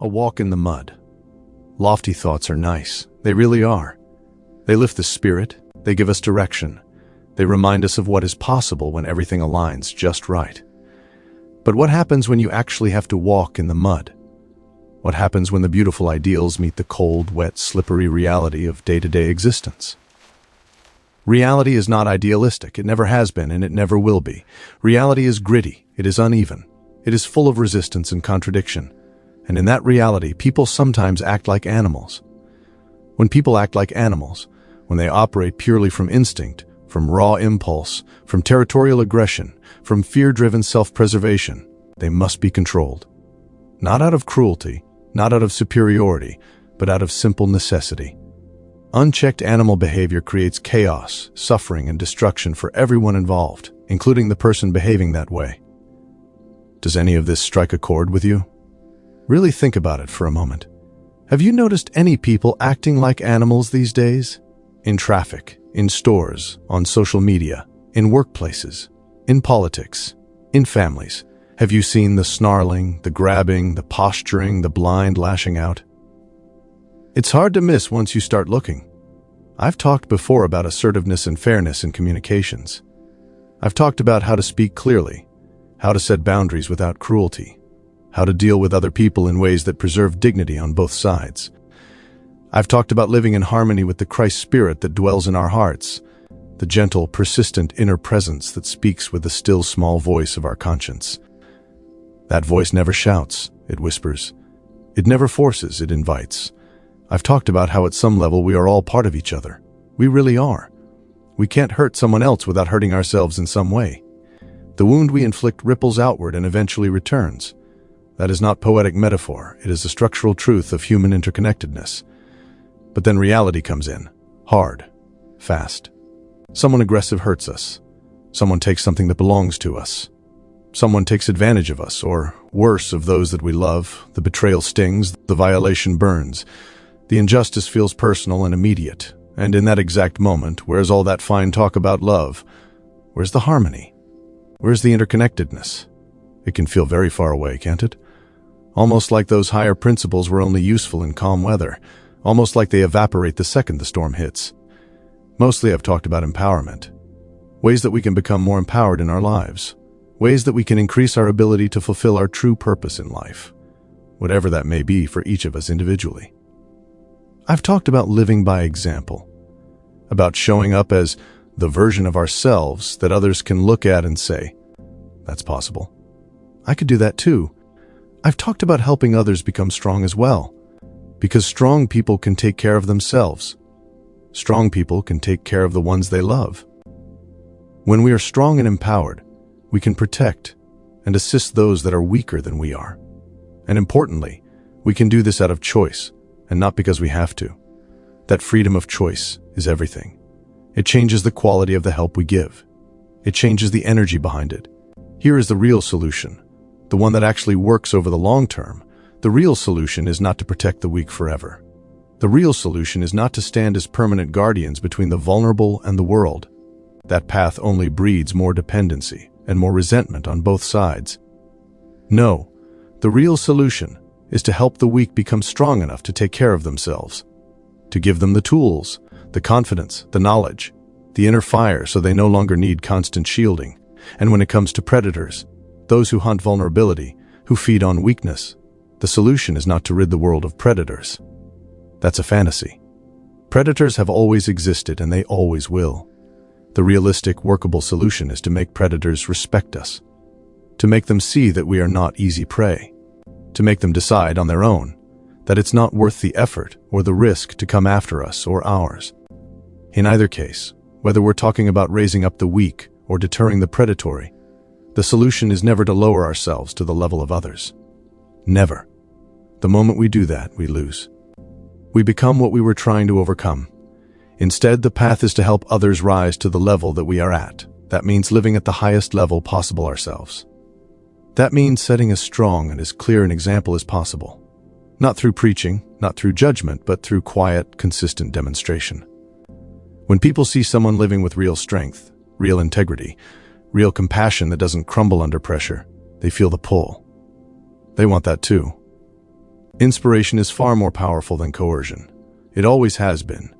A walk in the mud. Lofty thoughts are nice. They really are. They lift the spirit. They give us direction. They remind us of what is possible when everything aligns just right. But what happens when you actually have to walk in the mud? What happens when the beautiful ideals meet the cold, wet, slippery reality of day-to-day existence? Reality is not idealistic. It never has been, and it never will be. Reality is gritty. It is uneven. It is full of resistance and contradiction. And in that reality, people sometimes act like animals. When people act like animals, when they operate purely from instinct, from raw impulse, from territorial aggression, from fear-driven self-preservation, they must be controlled. Not out of cruelty, not out of superiority, but out of simple necessity. Unchecked animal behavior creates chaos, suffering, and destruction for everyone involved, including the person behaving that way. Does any of this strike a chord with you? Really think about it for a moment. Have you noticed any people acting like animals these days? In traffic, in stores, on social media, in workplaces, in politics, in families. Have you seen the snarling, the grabbing, the posturing, the blind lashing out? It's hard to miss once you start looking. I've talked before about assertiveness and fairness in communications. I've talked about how to speak clearly, how to set boundaries without cruelty, how to deal with other people in ways that preserve dignity on both sides. I've talked about living in harmony with the Christ spirit that dwells in our hearts, the gentle, persistent inner presence that speaks with the still small voice of our conscience. That voice never shouts, it whispers. It never forces, it invites. I've talked about how at some level we are all part of each other. We really are. We can't hurt someone else without hurting ourselves in some way. The wound we inflict ripples outward and eventually returns. That is not poetic metaphor. It is the structural truth of human interconnectedness. But then reality comes in. Hard. Fast. Someone aggressive hurts us. Someone takes something that belongs to us. Someone takes advantage of us, or worse, of those that we love. The betrayal stings, the violation burns. The injustice feels personal and immediate. And in that exact moment, where's all that fine talk about love? Where's the harmony? Where's the interconnectedness? It can feel very far away, can't it? Almost like those higher principles were only useful in calm weather. Almost like they evaporate the second the storm hits. Mostly I've talked about empowerment. Ways that we can become more empowered in our lives. Ways that we can increase our ability to fulfill our true purpose in life, whatever that may be for each of us individually. I've talked about living by example, about showing up as the version of ourselves that others can look at and say, that's possible. I could do that too. I've talked about helping others become strong as well, because strong people can take care of themselves. Strong people can take care of the ones they love. When we are strong and empowered, we can protect and assist those that are weaker than we are. And importantly, we can do this out of choice and not because we have to. That freedom of choice is everything. It changes the quality of the help we give. It changes the energy behind it. Here is the real solution, the one that actually works over the long term. The real solution is not to protect the weak forever. The real solution is not to stand as permanent guardians between the vulnerable and the world. That path only breeds more dependency and more resentment on both sides. No, the real solution is to help the weak become strong enough to take care of themselves, to give them the tools, the confidence, the knowledge, the inner fire so they no longer need constant shielding. And when it comes to predators, those who hunt vulnerability, who feed on weakness, the solution is not to rid the world of predators. That's a fantasy. Predators have always existed and they always will. The realistic, workable solution is to make predators respect us, to make them see that we are not easy prey, to make them decide on their own that it's not worth the effort or the risk to come after us or ours. In either case, whether we're talking about raising up the weak or deterring the predatory, the solution is never to lower ourselves to the level of others. Never. The moment we do that, we lose. We become what we were trying to overcome. Instead, the path is to help others rise to the level that we are at. That means living at the highest level possible ourselves. That means setting as strong and as clear an example as possible. Not through preaching, not through judgment, but through quiet, consistent demonstration. When people see someone living with real strength, real integrity, real compassion that doesn't crumble under pressure, they feel the pull. They want that too. Inspiration is far more powerful than coercion. It always has been.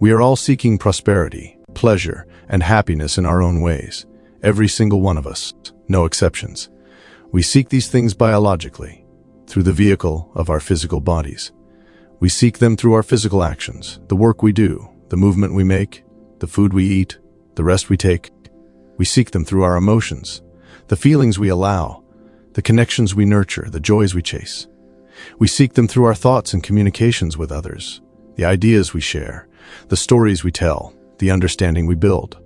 We are all seeking prosperity, pleasure, and happiness in our own ways. Every single one of us, no exceptions. We seek these things biologically, through the vehicle of our physical bodies. We seek them through our physical actions, the work we do, the movement we make, the food we eat, the rest we take. We seek them through our emotions, the feelings we allow, the connections we nurture, the joys we chase. We seek them through our thoughts and communications with others, the ideas we share, the stories we tell, the understanding we build.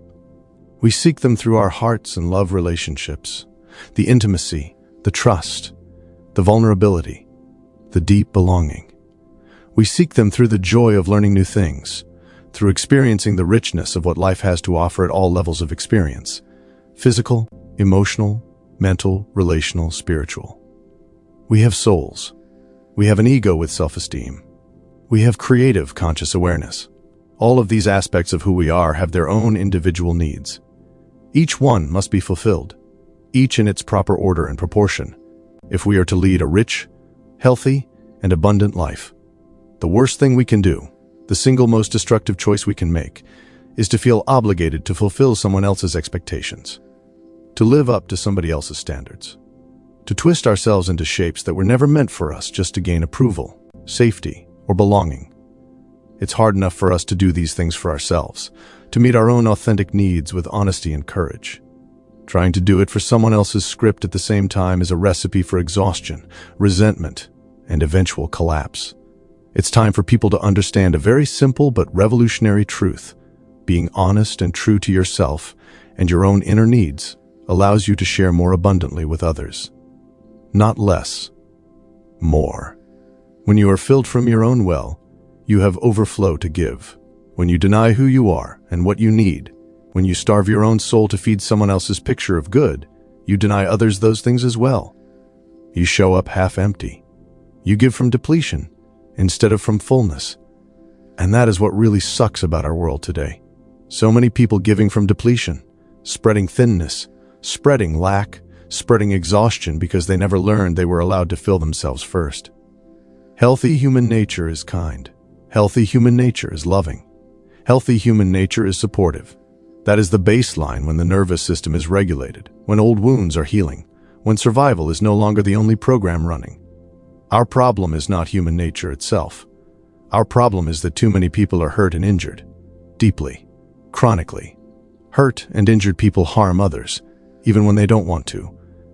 We seek them through our hearts and love relationships, the intimacy, the trust, the vulnerability, the deep belonging. We seek them through the joy of learning new things, through experiencing the richness of what life has to offer at all levels of experience: physical, emotional, mental, relational, spiritual. We have souls. We have an ego with self-esteem. We have creative, conscious awareness. All of these aspects of who we are have their own individual needs. Each one must be fulfilled, each in its proper order and proportion, if we are to lead a rich, healthy, and abundant life. The worst thing we can do, the single most destructive choice we can make, is to feel obligated to fulfill someone else's expectations, to live up to somebody else's standards, to twist ourselves into shapes that were never meant for us just to gain approval, safety, or belonging. It's hard enough for us to do these things for ourselves, to meet our own authentic needs with honesty and courage. Trying to do it for someone else's script at the same time is a recipe for exhaustion, resentment, and eventual collapse. It's time for people to understand a very simple but revolutionary truth. Being honest and true to yourself and your own inner needs allows you to share more abundantly with others. Not less, more. When you are filled from your own well, you have overflow to give. When you deny who you are and what you need, when you starve your own soul to feed someone else's picture of good, you deny others those things as well. You show up half empty. You give from depletion instead of from fullness. And that is what really sucks about our world today. So many people giving from depletion, spreading thinness, spreading lack, spreading exhaustion because they never learned they were allowed to fill themselves first. Healthy human nature is kind. Healthy human nature is loving. Healthy human nature is supportive. That is the baseline when the nervous system is regulated, when old wounds are healing, when survival is no longer the only program running. Our problem is not human nature itself. Our problem is that too many people are hurt and injured, deeply, chronically. Hurt and injured people harm others, even when they don't want to,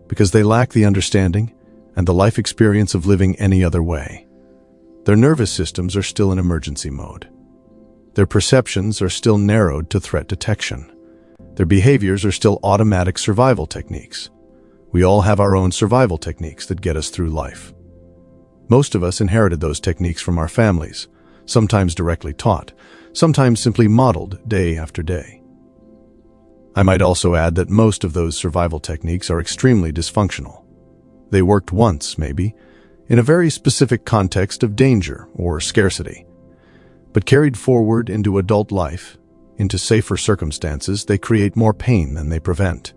because they lack the understanding and the life experience of living any other way. Their nervous systems are still in emergency mode. Their perceptions are still narrowed to threat detection. Their behaviors are still automatic survival techniques. We all have our own survival techniques that get us through life. Most of us inherited those techniques from our families, sometimes directly taught, sometimes simply modeled day after day. I might also add that most of those survival techniques are extremely dysfunctional. They worked once, maybe, in a very specific context of danger or scarcity. But carried forward into adult life, into safer circumstances, they create more pain than they prevent.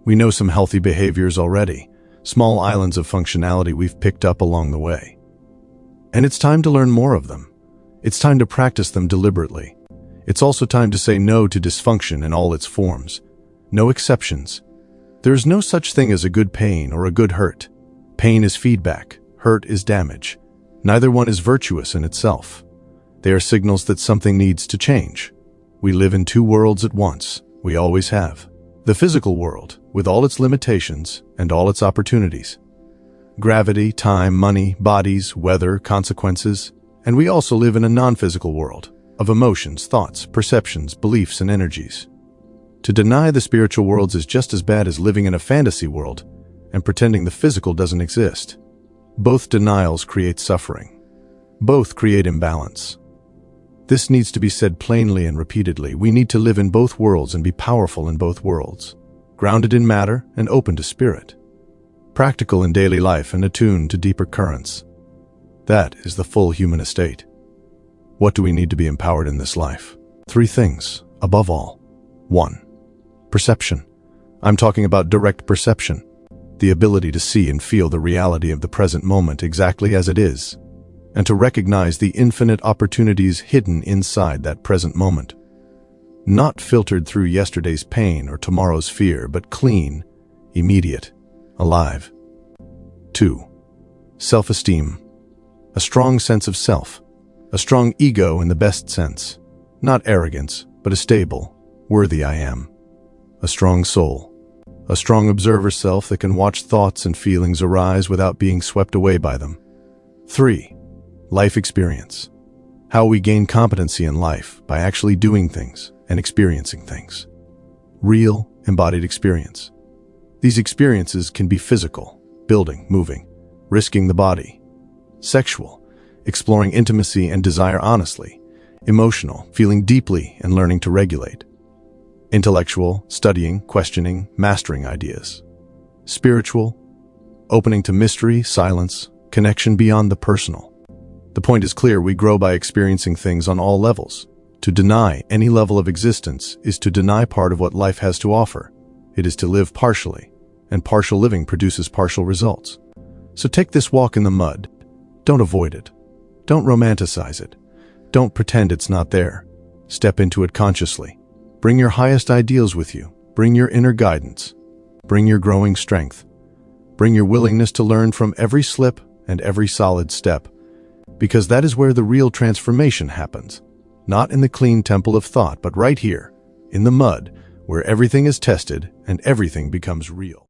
We know some healthy behaviors already, small islands of functionality we've picked up along the way. And it's time to learn more of them. It's time to practice them deliberately. It's also time to say no to dysfunction in all its forms. No exceptions. There is no such thing as a good pain or a good hurt. Pain is feedback. Hurt is damage. Neither one is virtuous in itself. They are signals that something needs to change. We live in two worlds at once. We always have. The physical world, with all its limitations and all its opportunities. Gravity, time, money, bodies, weather, consequences. And we also live in a non-physical world, of emotions, thoughts, perceptions, beliefs, and energies. To deny the spiritual worlds is just as bad as living in a fantasy world and pretending the physical doesn't exist. Both denials create suffering. Both create imbalance. This needs to be said plainly and repeatedly. We need to live in both worlds and be powerful in both worlds, grounded in matter and open to spirit, practical in daily life and attuned to deeper currents. That is the full human estate. What do we need to be empowered in this life? 3 things, above all. 1. Perception. I'm talking about direct perception. the ability to see and feel the reality of the present moment exactly as it is, and to recognize the infinite opportunities hidden inside that present moment. Not filtered through yesterday's pain or tomorrow's fear, but clean, immediate, alive. 2. Self-esteem. A strong sense of self. A strong ego in the best sense. Not arrogance, but a stable, worthy I am. A strong soul. A strong observer self that can watch thoughts and feelings arise without being swept away by them. 3. Life experience. How we gain competency in life by actually doing things and experiencing things. Real, embodied experience. These experiences can be physical, building, moving, risking the body. Sexual, exploring intimacy and desire honestly. Emotional, feeling deeply and learning to regulate. Intellectual, studying, questioning, mastering ideas. Spiritual, opening to mystery, silence, connection beyond the personal. The point is clear: we grow by experiencing things on all levels. To deny any level of existence is to deny part of what life has to offer. It is to live partially, and partial living produces partial results. So take this walk in the mud. Don't avoid it. Don't romanticize it. Don't pretend it's not there. Step into it consciously. Bring your highest ideals with you. Bring your inner guidance. Bring your growing strength. Bring your willingness to learn from every slip and every solid step, because that is where the real transformation happens. Not in the clean temple of thought, but right here, in the mud, where everything is tested and everything becomes real.